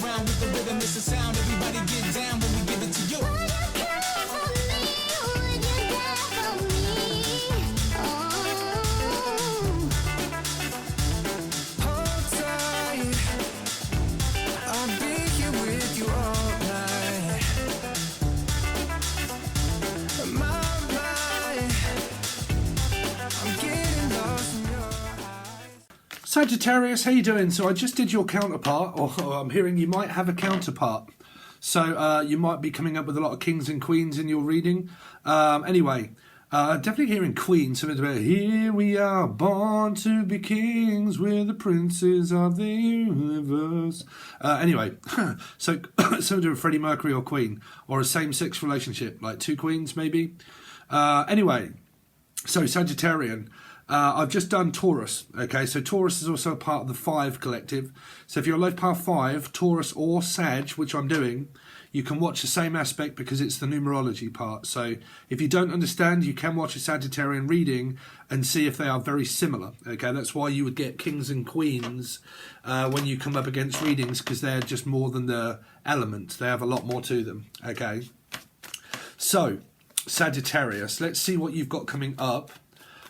around with the rhythm, it's a sound. Everybody get down when we give it to you. Sagittarius, how you doing? So I just did your counterpart, or I'm hearing you might have a counterpart. So you might be coming up with a lot of kings and queens in your reading. Anyway, definitely hearing queen, something about here we are, born to be kings, we're the princes of the universe. Anyway, so something to do with Freddie Mercury or Queen, or a same-sex relationship, like two queens maybe. Anyway, so Sagittarian. I've just done Taurus, okay, so Taurus is also a part of the 5 collective. So if you're a life path 5, Taurus or Sag, which I'm doing, you can watch the same aspect because it's the numerology part. So if you don't understand, you can watch a Sagittarian reading and see if they are very similar, okay. That's why you would get kings and queens when you come up against readings, because they're just more than the element. They have a lot more to them, okay. So Sagittarius, let's see what you've got coming up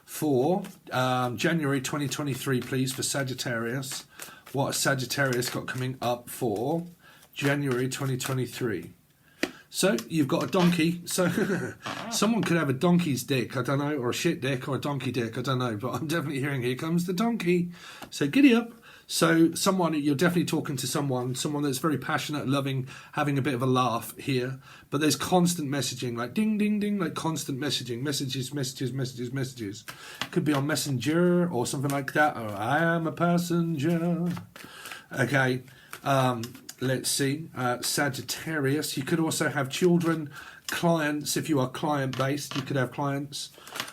for January 2023, please, for Sagittarius. What has Sagittarius got coming up for January 2023? So you've got a donkey. So someone could have a donkey's dick, I don't know, or a shit dick, or a donkey dick, I don't know, but I'm definitely hearing here comes the donkey. So giddy up. So someone, you're definitely talking to someone that's very passionate, loving, having a bit of a laugh here. But there's constant messaging, like ding, ding, ding, like constant messaging, messages. Could be on Messenger or something like that, or I am a passenger. Okay, let's see, Sagittarius. You could also have children, clients, if you are client-based, you could have clients.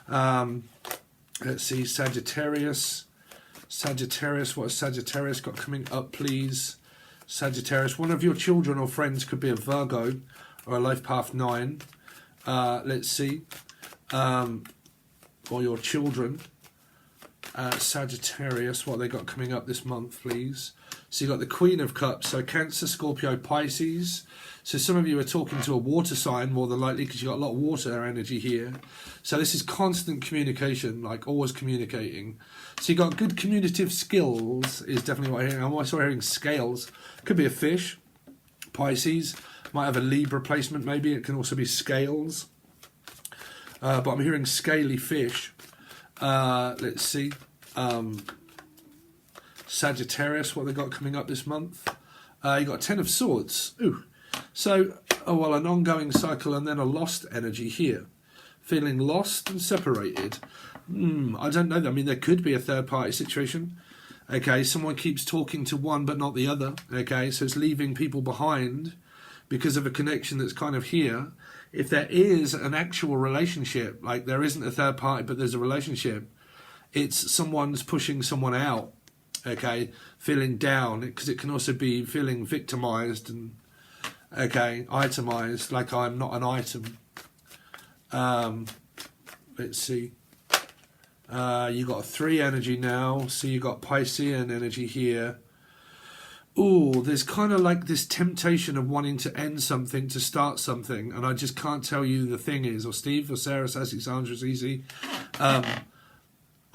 Let's see, Sagittarius, what has Sagittarius got coming up, please? Sagittarius, one of your children or friends could be a Virgo or a life path 9. Let's see, or your children, Sagittarius, what they got coming up this month, please? So you got the Queen of Cups, so Cancer, Scorpio, Pisces. So some of you are talking to a water sign more than likely, because you've got a lot of water energy here. So this is constant communication, like always communicating. So you got good communicative skills is definitely what I'm hearing. I'm also hearing scales. Could be a fish, Pisces. Might have a Libra placement maybe. It can also be scales. But I'm hearing scaly fish. Let's see. Sagittarius, what they got coming up this month? You got 10 of Swords. Ooh. So, well, an ongoing cycle and then a lost energy here. Feeling lost and separated. I don't know. I mean, there could be a third-party situation. Okay, someone keeps talking to one but not the other. Okay, so it's leaving people behind because of a connection that's kind of here. If there is an actual relationship, like there isn't a third party but there's a relationship, it's someone's pushing someone out. Okay, feeling down, because it can also be feeling victimized and, okay, itemized, like I'm not an item. Let's see. You got a 3 energy now, so you got Piscean energy here. Ooh, there's kind of like this temptation of wanting to end something, to start something, and I just can't tell you the thing is, or Steve, or Sarah, Sassy, Sandra, easy.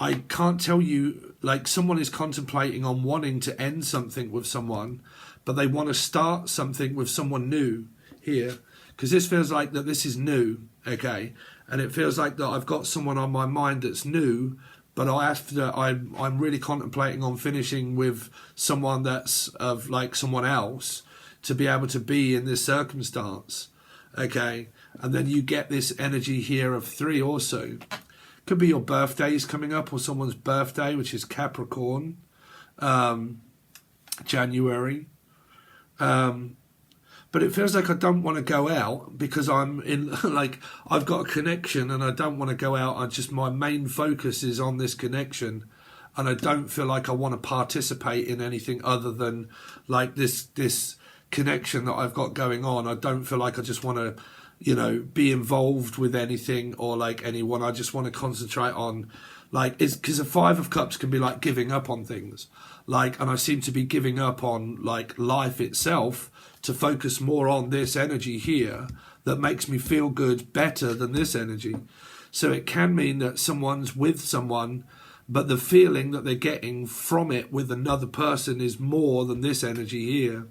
I can't tell you, like someone is contemplating on wanting to end something with someone, but they want to start something with someone new here, because this feels like that this is new, okay, and it feels like that I've got someone on my mind that's new, but I'm really contemplating on finishing with someone that's of like someone else to be able to be in this circumstance, okay, and then you get this energy here of 3 also. Could be your birthdays coming up, or someone's birthday, which is Capricorn, January. But it feels like I don't want to go out because I'm in, like, I've got a connection and I don't want to go out. My main focus is on this connection, and I don't feel like I want to participate in anything other than like this connection that I've got going on. I don't feel like I just want to, you know, be involved with anything or like anyone. I just want to concentrate on Like, it's because a Five of Cups can be like giving up on things. Like, and I seem to be giving up on like life itself to focus more on this energy here that makes me feel good better than this energy. So it can mean that someone's with someone, but the feeling that they're getting from it with another person is more than this energy here,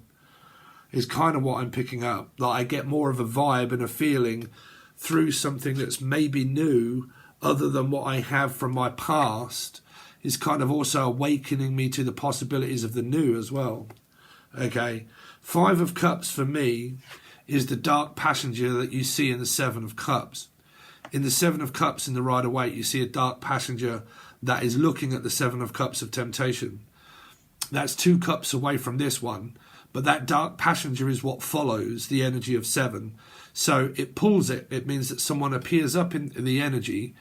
is kind of what I'm picking up. Like, I get more of a vibe and a feeling through something that's maybe new, other than what I have from my past, is kind of also awakening me to the possibilities of the new as well. Okay, Five of Cups for me is the dark passenger that you see in the Seven of Cups. In the Seven of Cups in the Rider-Waite, you see a dark passenger that is looking at the Seven of Cups of temptation. That's 2 cups away from this one, but that dark passenger is what follows the energy of 7. So it pulls it. It means that someone appears up in the energy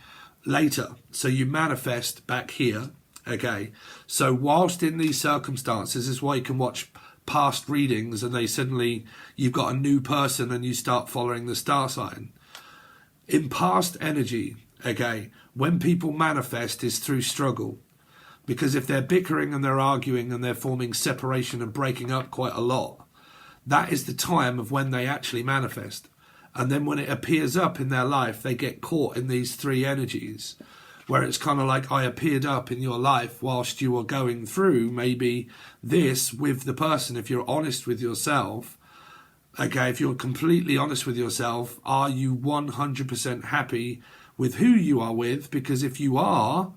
later. So you manifest back here. Okay. So whilst in these circumstances, this is why you can watch past readings and you've got a new person and you start following the star sign. In past energy, okay, when people manifest is through struggle. Because if they're bickering and they're arguing and they're forming separation and breaking up quite a lot, that is the time of when they actually manifest. And then when it appears up in their life, they get caught in these 3 energies, where it's kind of like, I appeared up in your life whilst you were going through maybe this with the person. If you're honest with yourself, okay, if you're completely honest with yourself, are you 100% happy with who you are with? Because if you are,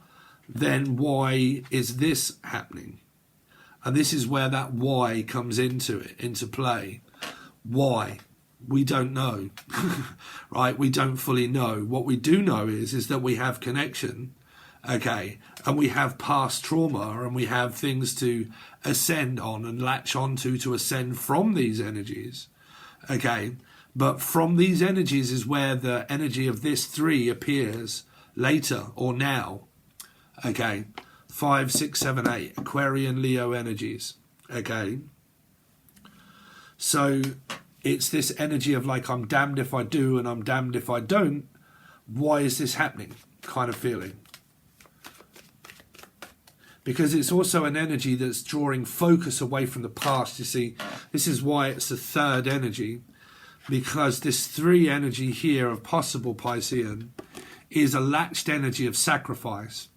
then why is this happening? And this is where that why comes into play. Why? We don't know, right? We don't fully know. What we do know is that we have connection, okay, and we have past trauma, and we have things to ascend on and latch onto to ascend from these energies, okay. But from these energies is where the energy of this 3 appears later or now, okay. 5, 6, 7, 8, Aquarian, Leo energies, okay. So it's this energy of like, I'm damned if I do and I'm damned if I don't. Why is this happening? Kind of feeling. Because it's also an energy that's drawing focus away from the past. You see, this is why it's the 3rd energy. Because this 3 energy here of possible Piscean is a latched energy of sacrifice.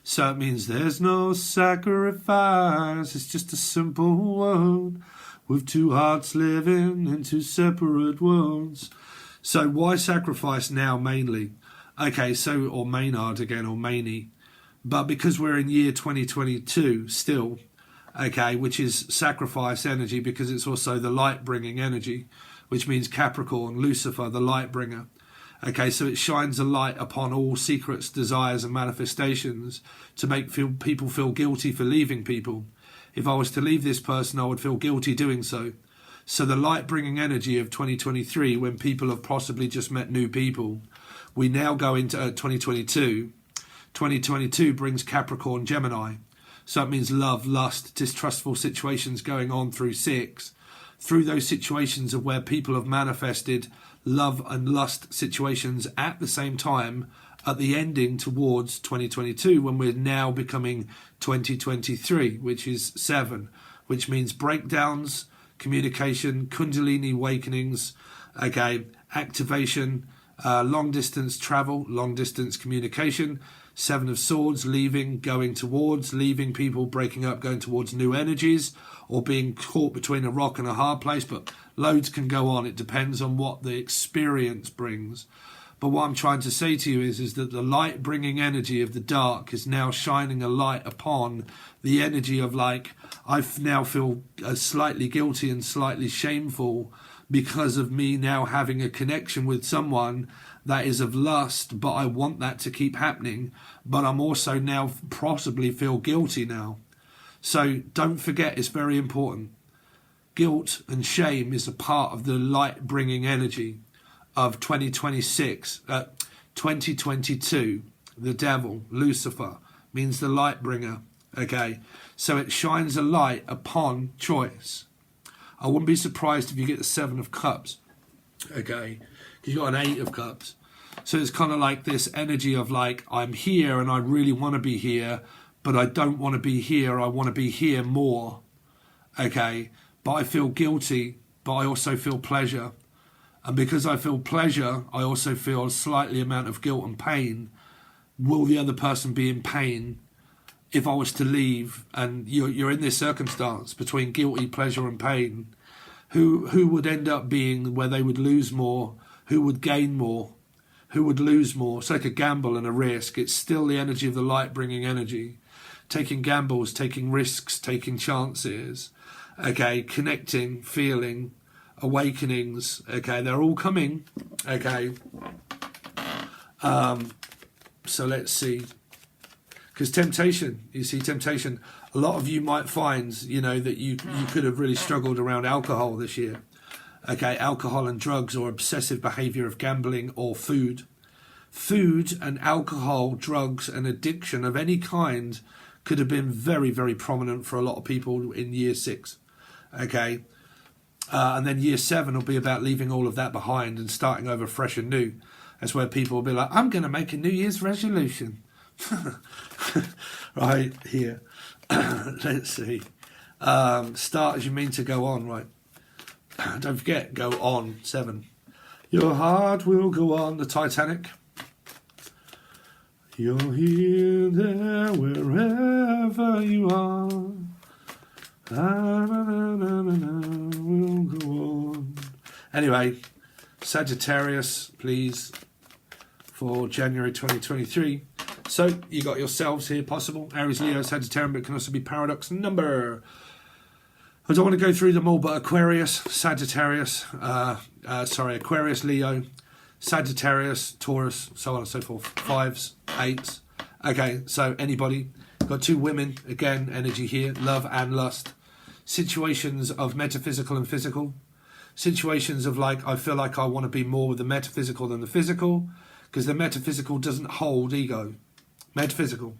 So it means there's no sacrifice. It's just a simple word with 2 hearts living in 2 separate worlds. So why sacrifice now mainly? Okay, so, or Maynard again, or Maney. But because we're in year 2022 still, okay, which is sacrifice energy, because it's also the light-bringing energy, which means Capricorn, Lucifer, the light bringer. Okay, so it shines a light upon all secrets, desires and manifestations to make people feel guilty for leaving people. If I was to leave this person, I would feel guilty doing so. So the light-bringing energy of 2023, when people have possibly just met new people, we now go into 2022. 2022 brings Capricorn, Gemini. So it means love, lust, distrustful situations going on through 6. Through those situations of where people have manifested love and lust situations at the same time, at the ending towards 2022, when we're now becoming 2023, which is 7, which means breakdowns, communication, Kundalini awakenings, okay, activation, long distance travel, long distance communication, 7 of Swords, leaving, going towards, leaving people, breaking up, going towards new energies, or being caught between a rock and a hard place. But loads can go on. It depends on what the experience brings. But what I'm trying to say to you is that the light bringing energy of the dark is now shining a light upon the energy of like, I now feel slightly guilty and slightly shameful because of me now having a connection with someone that is of lust, but I want that to keep happening. But I'm also now possibly feel guilty now. So don't forget, it's very important. Guilt and shame is a part of the light bringing energy of 2026, 2022. The devil, Lucifer, means the light bringer. Okay, so it shines a light upon choice. I wouldn't be surprised if you get the 7 of Cups. Okay, because you've got an 8 of Cups. So it's kind of like this energy of like, I'm here and I really want to be here, but I don't want to be here. I want to be here more. Okay. But I feel guilty, but I also feel pleasure. And because I feel pleasure, I also feel a slightly amount of guilt and pain. Will the other person be in pain if I was to leave? And you're in this circumstance between guilty, pleasure and pain. Who would end up being where they would lose more? Who would gain more? Who would lose more? It's like a gamble and a risk. It's still the energy of the light bringing energy. Taking gambles, taking risks, taking chances. Okay, connecting, feeling, awakenings. Okay, they're all coming. Okay. So let's see. Because temptation, you see, temptation. A lot of you might find, that you could have really struggled around alcohol this year. Okay, alcohol and drugs or obsessive behaviour of gambling or food. Food and alcohol, drugs and addiction of any kind could have been very, very prominent for a lot of people in year 6. Okay, and then year 7 will be about leaving all of that behind and starting over fresh and new. That's where people will be like, I'm going to make a New Year's resolution. Right here. Let's see. Start as you mean to go on, right? Don't forget, go on, 7. Your heart will go on, the Titanic. You're here, there, wherever you are. Will go on. Anyway, Sagittarius, please, for January 2023. So, you got yourselves here, possible. Aries, Leo, Sagittarius, but it can also be paradox number. I don't want to go through them all, but Aquarius, Sagittarius, Aquarius, Leo, Sagittarius, Taurus, so on and so forth. 5s, 8s. Okay, so anybody. Got 2 women, again, energy here, love and lust. Situations of metaphysical and physical. Situations of like, I feel like I want to be more with the metaphysical than the physical, because the metaphysical doesn't hold ego. Metaphysical.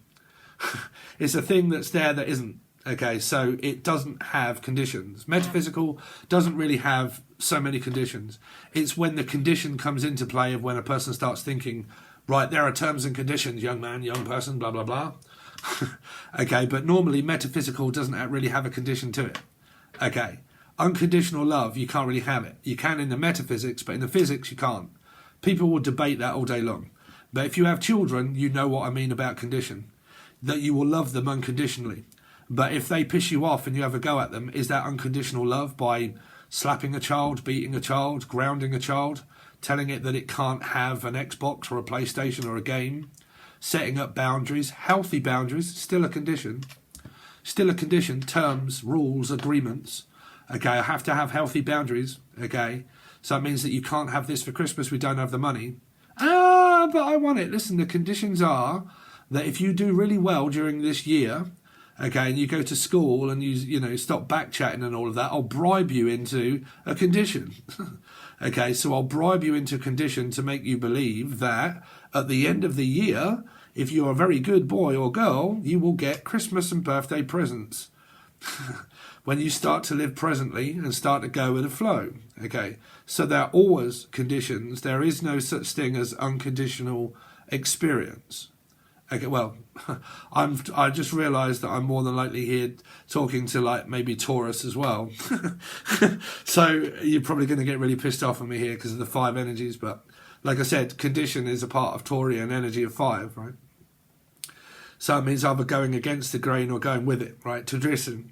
It's a thing that's there that isn't. Okay, so it doesn't have conditions. Metaphysical doesn't really have so many conditions. It's when the condition comes into play of when a person starts thinking, right, there are terms and conditions, young man, young person, blah, blah, blah. Okay, but normally metaphysical doesn't really have a condition to it. Okay, unconditional love, you can't really have it. You can in the metaphysics, but in the physics you can't. People will debate that all day long. But if you have children, you know what I mean about condition. That you will love them unconditionally. But if they piss you off and you have a go at them, is that unconditional love by slapping a child, beating a child, grounding a child, telling it that it can't have an Xbox or a PlayStation or a game, setting up boundaries, healthy boundaries, still a condition, terms, rules, agreements. Okay, I have to have healthy boundaries. Okay, so that means that you can't have this for Christmas, we don't have the money. But I want it. Listen, the conditions are that if you do really well during this year, okay, and you go to school and you stop back-chatting and all of that, I'll bribe you into a condition. Okay, so I'll bribe you into a condition to make you believe that at the end of the year, if you're a very good boy or girl, you will get Christmas and birthday presents. When you start to live presently and start to go with the flow. Okay, so there are always conditions. There is no such thing as unconditional experience. Okay, well, I just realised that I'm more than likely here talking to like maybe Taurus as well. So you're probably going to get really pissed off at me here because of the 5 energies. But like I said, condition is a part of Taurian energy of 5, right? So it means either going against the grain or going with it, right? Tradition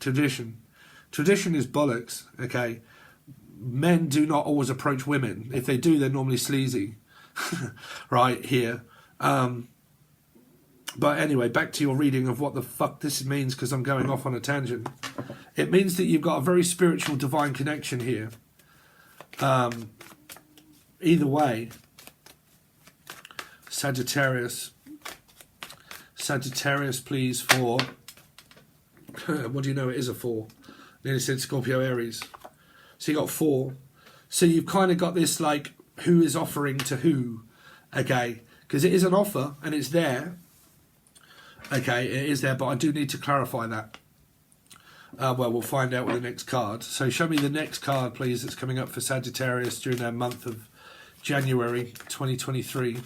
is bollocks, okay? Men do not always approach women. If they do, they're normally sleazy, right, here. But anyway, back to your reading of what the fuck this means, because I'm going off on a tangent. It means that you've got a very spiritual divine connection here. Either way, Sagittarius, please, for... what do you know it is a 4? Nearly said Scorpio, Aries. So you got 4. So you've kind of got this, like, who is offering to who, okay? Because it is an offer, and it's there. Okay, it is there, but I do need to clarify that. Well, we'll find out with the next card. So show me the next card, please, that's coming up for Sagittarius during their month of January 2023.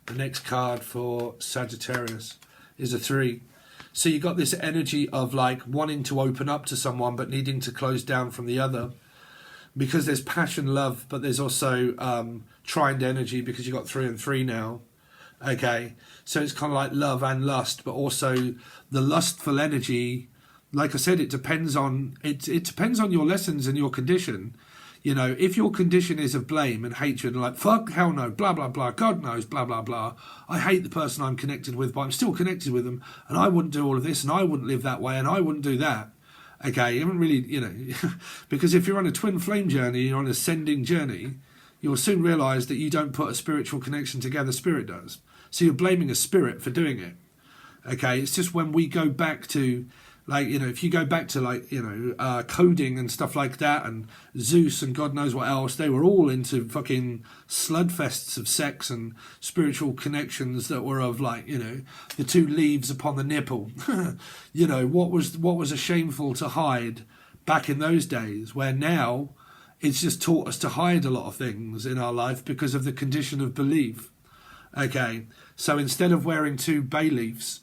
The next card for Sagittarius is a 3. So you got this energy of like wanting to open up to someone but needing to close down from the other, because there's passion, love, but there's also trined energy because you got 3 and 3 now. Okay, so it's kind of like love and lust, but also the lustful energy. Like I said, it depends on it depends on your lessons and your condition. You know, if your condition is of blame and hatred and like fuck, hell no, blah blah blah, God knows, blah blah blah, I hate the person I'm connected with, but I'm still connected with them, and I wouldn't do all of this, and I wouldn't live that way, and I wouldn't do that. Okay, you haven't really, you know, because if you're on a twin flame journey, you're on an ascending journey, you'll soon realise that you don't put a spiritual connection together, spirit does. So you're blaming a spirit for doing it. Okay, it's just when we go back to, like, you know, if you go back to, like, you know, coding and stuff like that, and Zeus and God knows what else, they were all into fucking sludfests of sex and spiritual connections that were of, like, you know, the 2 leaves upon the nipple. You know, what was a shameful to hide back in those days, where now it's just taught us to hide a lot of things in our life because of the condition of belief. Okay, so instead of wearing 2 bay leaves,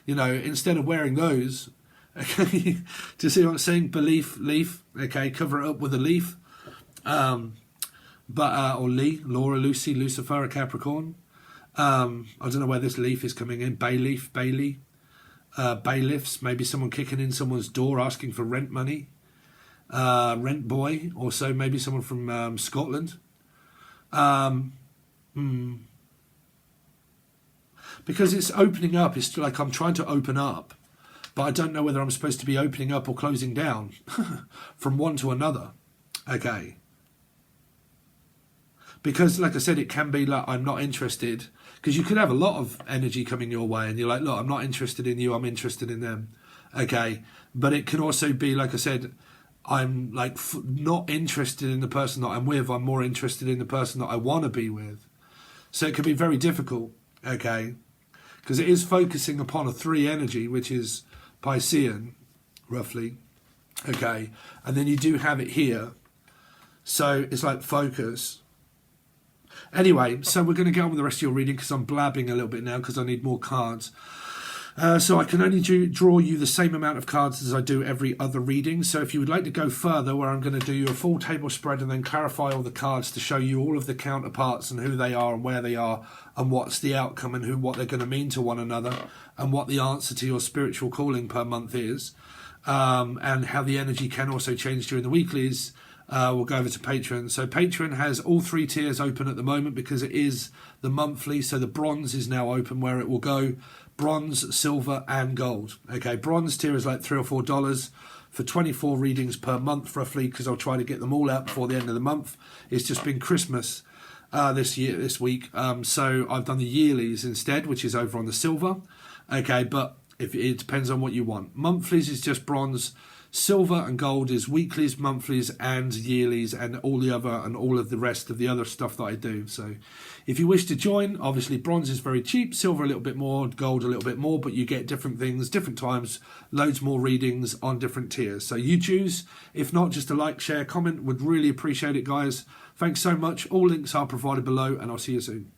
you know, instead of wearing those, okay, do you see what I'm saying? Belief, leaf, okay, cover it up with a leaf. Or Laura, Lucy, Lucifer, a Capricorn. I don't know where this leaf is coming in. Bayleaf, Bailey, bailiffs, maybe someone kicking in someone's door asking for rent money. Rent boy, also maybe someone from Scotland. Because it's opening up, it's like I'm trying to open up, but I don't know whether I'm supposed to be opening up or closing down from one to another. Okay. Because, like I said, it can be like, I'm not interested, because you could have a lot of energy coming your way and you're like, look, I'm not interested in you, I'm interested in them. Okay. But it can also be, like I said, I'm like not interested in the person that I'm with, I'm more interested in the person that I want to be with. So it can be very difficult. Okay. Because it is focusing upon a 3 energy, which is Piscean, roughly. Okay. And then you do have it here. So it's like focus. Anyway, so we're going to get on with the rest of your reading because I'm blabbing a little bit now because I need more cards. So I can only draw you the same amount of cards as I do every other reading. So if you would like to go further, where I'm going to do you a full table spread and then clarify all the cards to show you all of the counterparts and who they are and where they are and what's the outcome and what they're going to mean to one another and what the answer to your spiritual calling per month is, and how the energy can also change during the weeklies, we'll go over to Patreon. So Patreon has all 3 tiers open at the moment because it is the monthly. So the bronze is now open, where it will go bronze, silver and gold. Okay, bronze tier is like $3 or $4 for 24 readings per month roughly, because I'll try to get them all out before the end of the month. It's just been Christmas this week, so I've done the yearlies instead, which is over on the silver. Okay, but if it depends on what you want. Monthlies is just bronze. Silver and gold is weeklies, monthlies and yearlies, and all of the rest of the other stuff that I do. So if you wish to join, obviously bronze is very cheap, silver a little bit more, gold a little bit more, but you get different things, different times, loads more readings on different tiers. So you choose. If not, just a like, share, comment, would really appreciate it, guys. Thanks so much. All links are provided below, and I'll see you soon.